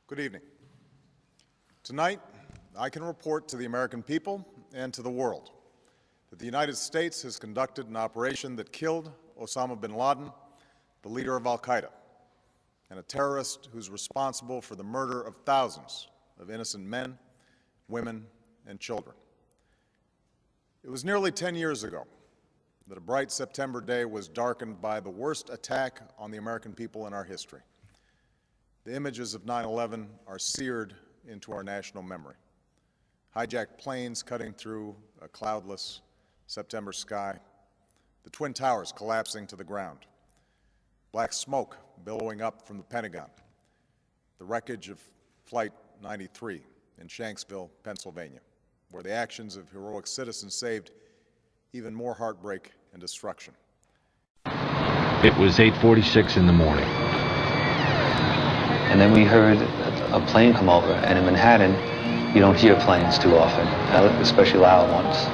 Good evening. Tonight, I can report to the American people and to the world that the United States has conducted an operation that killed Osama bin Laden, the leader of al-Qaeda, and a terrorist who's responsible for the murder of thousands of innocent men, women, and children. It was nearly 10 years ago that a bright September day was darkened by the worst attack on the American people in our history. The images of 9/11 are seared into our national memory. Hijacked planes cutting through a cloudless September sky, the Twin Towers collapsing to the ground, black smoke billowing up from the Pentagon, the wreckage of Flight 93 in Shanksville, Pennsylvania, where the actions of heroic citizens saved even more heartbreak and destruction. It was 8:46 in the morning. And then we heard a plane come over, and in Manhattan, you don't hear planes too often, especially loud ones.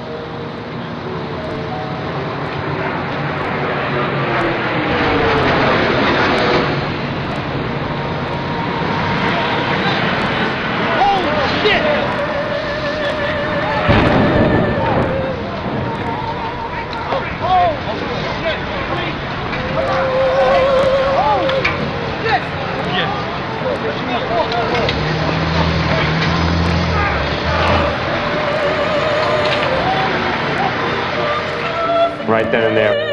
Right then and there.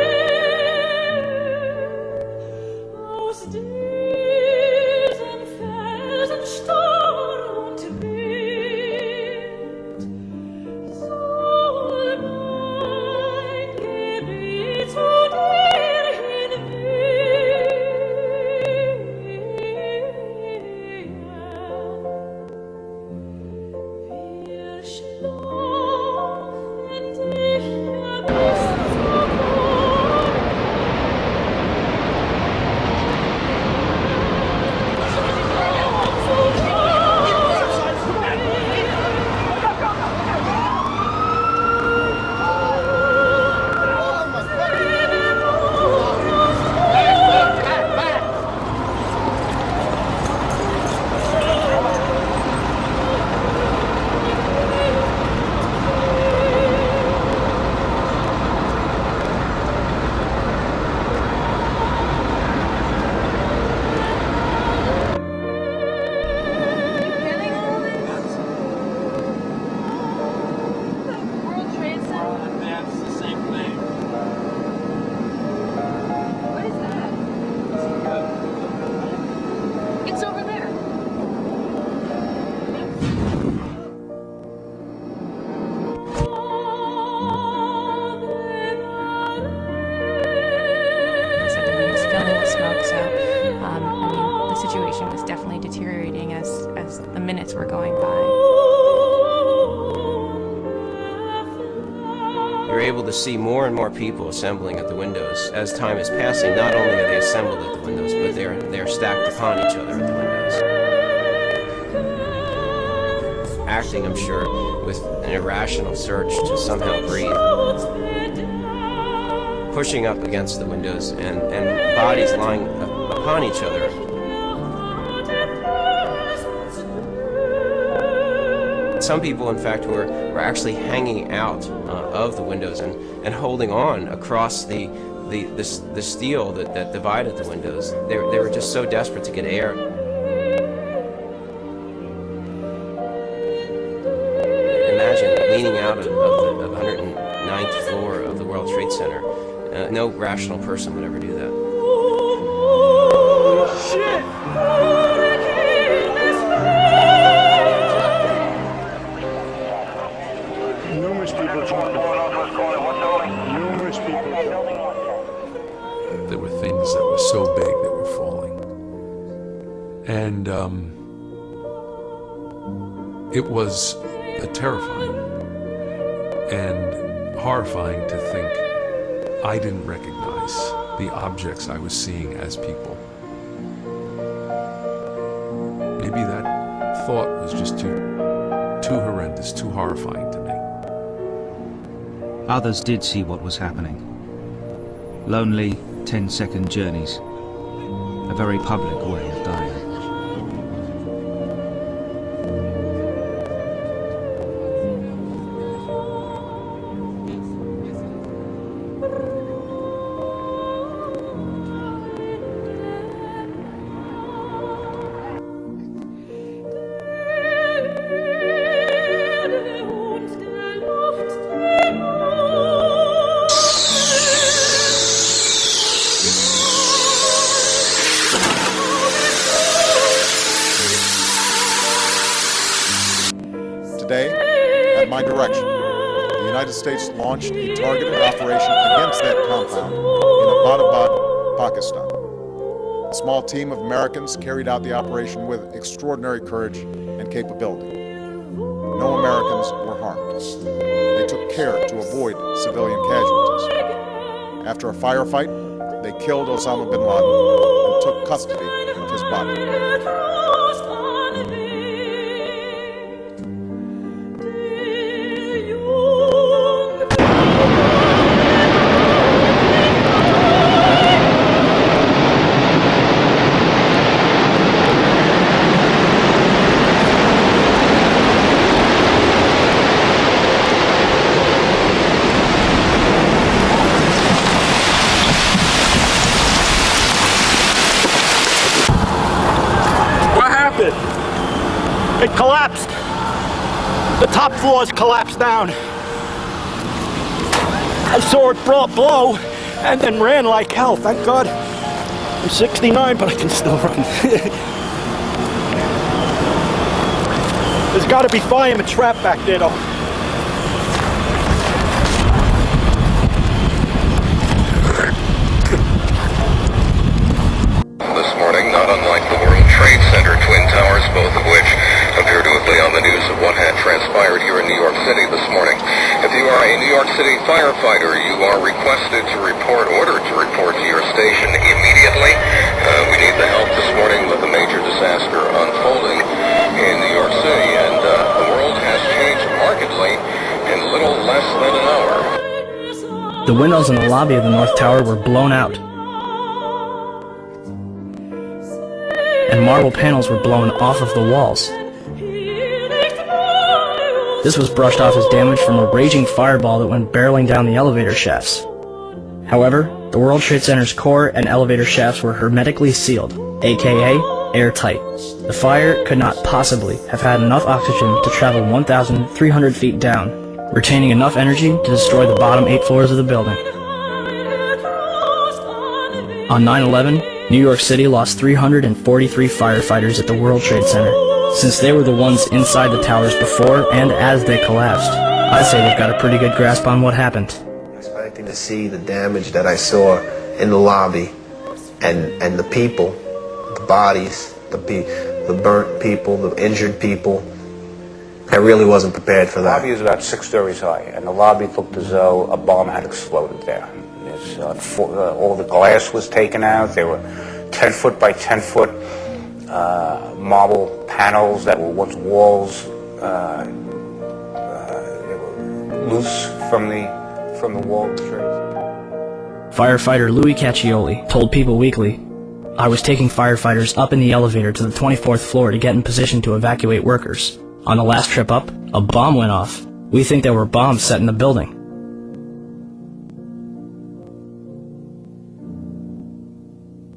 The situation was definitely deteriorating as the minutes were going by. You're able to see more and more people assembling at the windows. As time is passing, not only are they assembled at the windows, but they're stacked upon each other at the windows. Acting, I'm sure, with an irrational search to somehow breathe. Pushing up against the windows and bodies lying upon each other. Some people, in fact, were actually hanging out of the windows and holding on across the steel that divided the windows. They were just so desperate to get air. Imagine leaning out of the 109th floor of the World Trade Center. No rational person would ever do that. Oh, shit! Numerous people trying numerous people. There were things that were so big that were falling. And it was terrifying and horrifying to think I didn't recognize the objects I was seeing as people. Maybe that thought was just too horrendous, too horrifying to me. Others did see what was happening. Lonely 10-second journeys. A very public way of dying. the United States launched a targeted operation against that compound in Abbottabad, Pakistan. A small team of Americans carried out the operation with extraordinary courage and capability. No Americans were harmed. They took care to avoid civilian casualties. After a firefight, they killed Osama bin Laden and took custody of his body. It collapsed. The top floors collapsed down. I saw it blow and then ran like hell. Thank God. I'm 69, but I can still run. There's got to be firemen trapped back there, though. This morning, not unlike the World Trade Center Twin Towers, both of which appear to have been on the news of what had transpired here in New York City this morning. If you are a New York City firefighter, you are ordered to report to your station immediately. We need the help this morning with a major disaster unfolding in New York City, and the world has changed markedly in little less than an hour. The windows in the lobby of the North Tower were blown out, and marble panels were blown off of the walls. This was brushed off as damage from a raging fireball that went barreling down the elevator shafts. However, the World Trade Center's core and elevator shafts were hermetically sealed, aka airtight. The fire could not possibly have had enough oxygen to travel 1,300 feet down, retaining enough energy to destroy the bottom 8 floors of the building. On 9/11, New York City lost 343 firefighters at the World Trade Center. Since they were the ones inside the towers before and as they collapsed, I'd say they've got a pretty good grasp on what happened. Expecting to see the damage that I saw in the lobby and the people, the bodies, the burnt people, the injured people. I really wasn't prepared for that. The lobby is about 6 stories high, and the lobby looked as though a bomb had exploded there. All the glass was taken out. There were 10-foot by 10-foot marble panels that were once walls. They were loose from the wall of the trade. Firefighter Louis Caccioli told People Weekly, "I was taking firefighters up in the elevator to the 24th floor to get in position to evacuate workers. On the last trip up, a bomb went off. We think there were bombs set in the building.